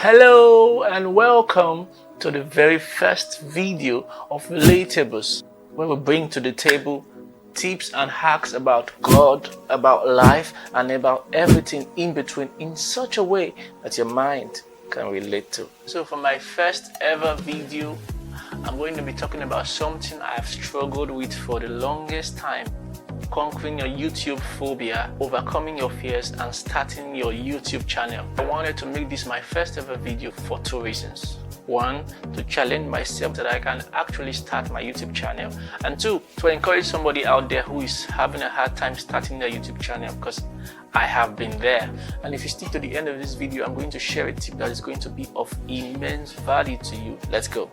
Hello and welcome to the very first video of Relatables, where we bring to the table tips and hacks about God, about life, and about everything in between in such a way that your mind can relate to. So for my first ever video, I'm going to be talking about something I've struggled with for the longest time: conquering your YouTube phobia, overcoming your fears, and starting your YouTube channel. I wanted to make this my first ever video for two reasons. One, to challenge myself that I can actually start my YouTube channel. And two, to encourage somebody out there who is having a hard time starting their YouTube channel, because I have been there. And if you stick to the end of this video, I'm going to share a tip that is going to be of immense value to you. Let's go.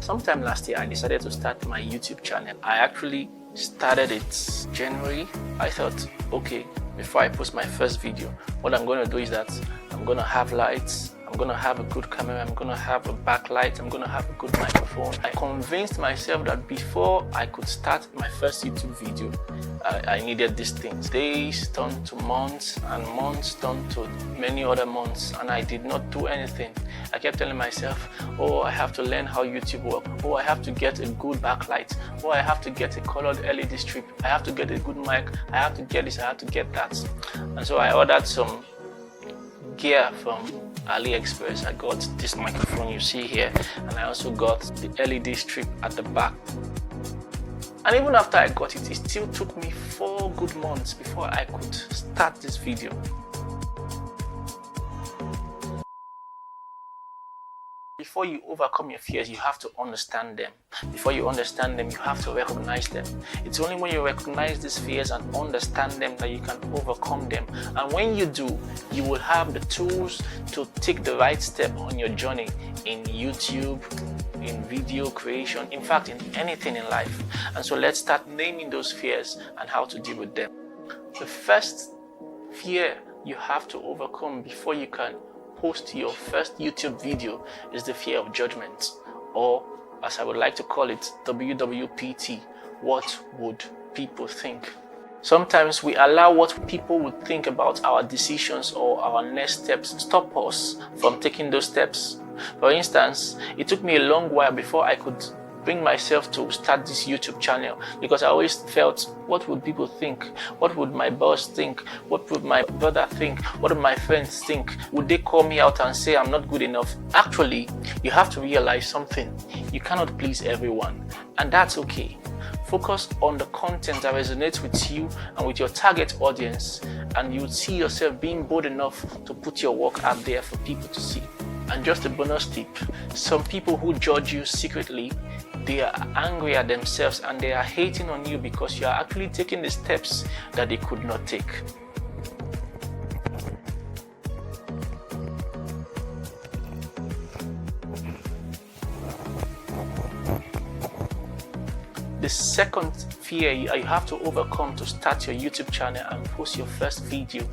Sometime last year, I decided to start my YouTube channel. I actually started it January. I thought, okay, before I post my first video, what I'm going to do is that I'm going to have lights, I'm going to have a good camera, I'm going to have a backlight, I'm going to have a good microphone. I convinced myself that before I could start my first YouTube video, I needed these things. Days turned to months, and months turned to many other months, and I did not do anything. I kept telling myself, oh, I have to learn how YouTube works. Oh, I have to get a good backlight. Oh, I have to get a colored LED strip. I have to get a good mic. I have to get this, I have to get that. And so I ordered some gear from AliExpress. I got this microphone you see here, and I also got the LED strip at the back. And even after I got it, it still took me 4 good months before I could start this video. Before you overcome your fears, you have to understand them. Before you understand them, you have to recognize them. It's only when you recognize these fears and understand them that you can overcome them. And when you do, you will have the tools to take the right step on your journey in YouTube, in video creation, in fact, in anything in life. And so let's start naming those fears and how to deal with them. The first fear you have to overcome before you can post your first YouTube video is the fear of judgment, or as I would like to call it, WWPT. What would people think? Sometimes we allow what people would think about our decisions or our next steps stop us from taking those steps. For instance, it took me a long while before I could bring myself to start this YouTube channel, because I always felt, what would people think? What would my boss think? What would my brother think? What would my friends think? Would they call me out and say I'm not good enough? Actually, you have to realize something. You cannot please everyone, and that's okay. Focus on the content that resonates with you and with your target audience, and you'll see yourself being bold enough to put your work out there for people to see. And just a bonus tip, some people who judge you secretly, they are angry at themselves and they are hating on you because you are actually taking the steps that they could not take. The second fear you have to overcome to start your YouTube channel and post your first video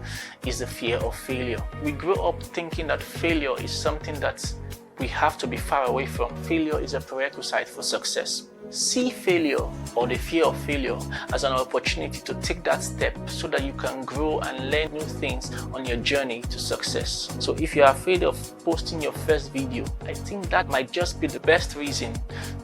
is the fear of failure. We grow up thinking that failure is something that we have to be far away from. Failure is a prerequisite for success. See failure, or the fear of failure, as an opportunity to take that step so that you can grow and learn new things on your journey to success. So if you're afraid of posting your first video, I think that might just be the best reason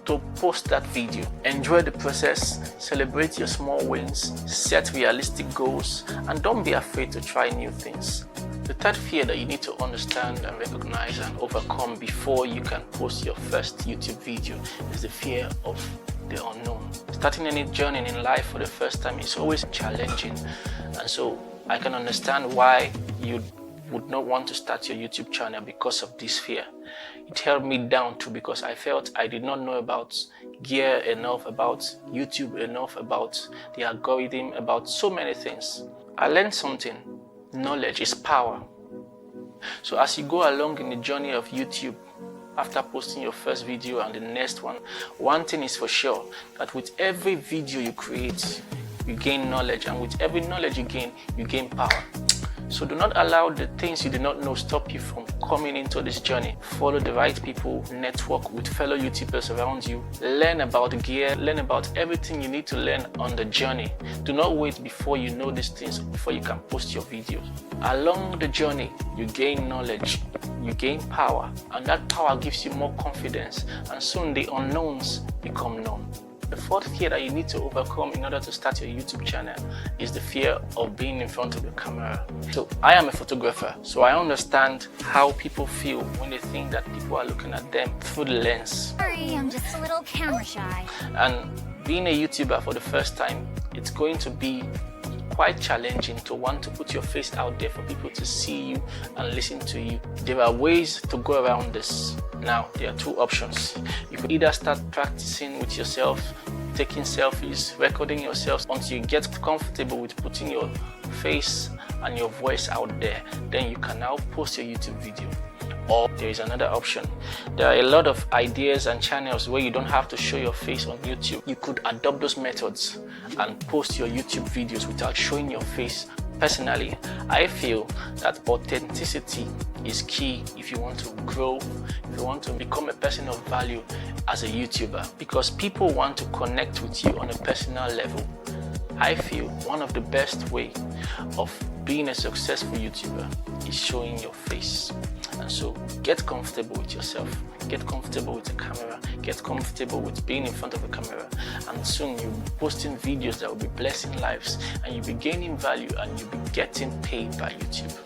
to post that video. Enjoy the process, celebrate your small wins, set realistic goals, and don't be afraid to try new things. The third fear that you need to understand and recognize and overcome before you can post your first YouTube video is the fear of the unknown. Starting any journey in life for the first time is always challenging, and so I can understand why you would not want to start your YouTube channel because of this fear. It held me down too, because I felt I did not know about gear enough, about YouTube enough, about the algorithm, about so many things. I learned something. Knowledge is power. So as you go along in the journey of YouTube, after posting your first video and the next one thing is for sure, that with every video you create, you gain knowledge, and with every knowledge you gain power. So do not allow the things you do not know stop you from coming into this journey. Follow the right people, network with fellow YouTubers around you, learn about gear, learn about everything you need to learn on the journey. Do not wait before you know these things before you can post your videos. Along the journey, you gain knowledge, you gain power, and that power gives you more confidence, and soon the unknowns become known. The fourth fear that you need to overcome in order to start your YouTube channel is the fear of being in front of the camera. So I am a photographer, so I understand how people feel when they think that people are looking at them through the lens. Sorry, I'm just a little camera shy. And being a YouTuber for the first time, it's going to be quite challenging to want to put your face out there for people to see you and listen to you. There are ways to go around this. Now, there are two options. You could either start practicing with yourself, taking selfies, recording yourself until you get comfortable with putting your face and your voice out there. Then you can now post your YouTube video. Or there is another option. There are a lot of ideas and channels where you don't have to show your face on YouTube. You could adopt those methods and post your YouTube videos without showing your face. Personally, I feel that authenticity is key if you want to grow, if you want to become a person of value as a YouTuber, because people want to connect with you on a personal level. I feel one of the best ways of being a successful YouTuber is showing your face. And so get comfortable with yourself, get comfortable with the camera, get comfortable with being in front of the camera, and soon you'll be posting videos that will be blessing lives, and you'll be gaining value, and you'll be getting paid by YouTube.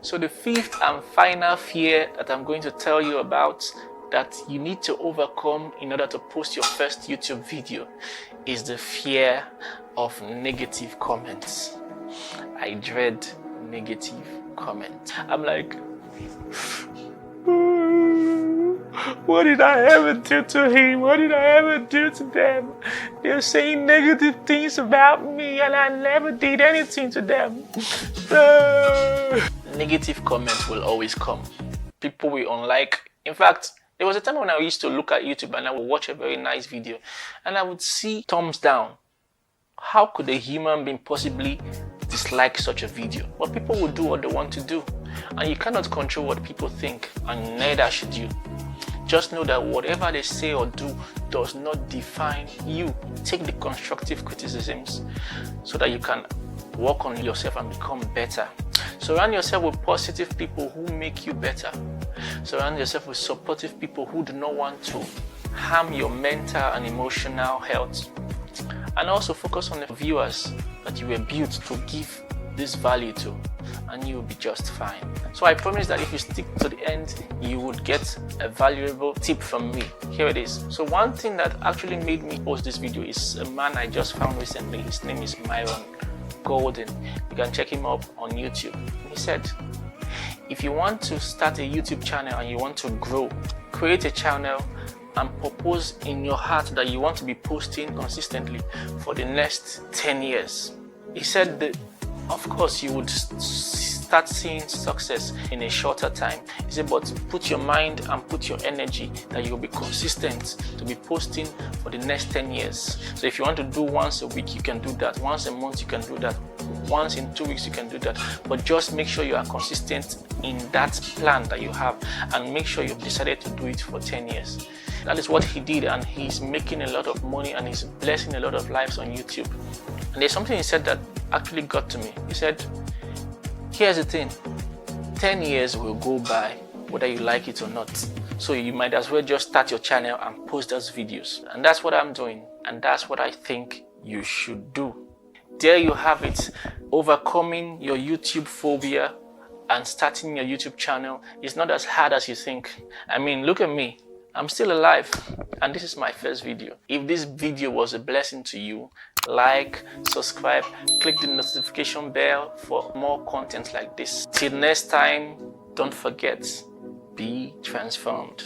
So the fifth and final fear that I'm going to tell you about that you need to overcome in order to post your first YouTube video is the fear of negative comments. I dread negative comments. I'm like, what did I ever do to him? What did I ever do to them? They're saying negative things about me and I never did anything to them. Negative comments will always come. People will unlike. In fact, there was a time when I used to look at YouTube and I would watch a very nice video and I would see thumbs down. How could a human being possibly dislike such a video? But people will do what they want to do, and you cannot control what people think, and neither should you. Just know that whatever they say or do does not define you. Take the constructive criticisms so that you can work on yourself and become better. Surround yourself with positive people who make you better. Surround yourself with supportive people who do not want to harm your mental and emotional health. And also focus on the viewers that you were built to give this value to, and you will be just fine. So I promise that if you stick to the end, you would get a valuable tip from me. Here it is. So one thing that actually made me post this video is a man I just found recently. His name is Myron Golden. You can check him up on YouTube. He said, if you want to start a YouTube channel and you want to grow, create a channel and propose in your heart that you want to be posting consistently for the next 10 years. He said that, of course, you would start seeing success in a shorter time. He said, but put your mind and put your energy that you'll be consistent to be posting for the next 10 years. So if you want to do once a week, you can do that. Once a month, you can do that. Once in 2 weeks, you can do that. But just make sure you are consistent in that plan that you have, and make sure you've decided to do it for 10 years. That is what he did, and he's making a lot of money and he's blessing a lot of lives on YouTube. And there's something he said that actually got to me. He said, here's the thing, 10 years will go by whether you like it or not. So you might as well just start your channel and post those videos. And that's what I'm doing, and that's what I think you should do. There you have it. Overcoming your YouTube phobia and starting your YouTube channel is not as hard as you think. I mean, look at me. I'm still alive, and this is my first video. If this video was a blessing to you, like, subscribe, click the notification bell for more content like this. Till next time, don't forget, be transformed.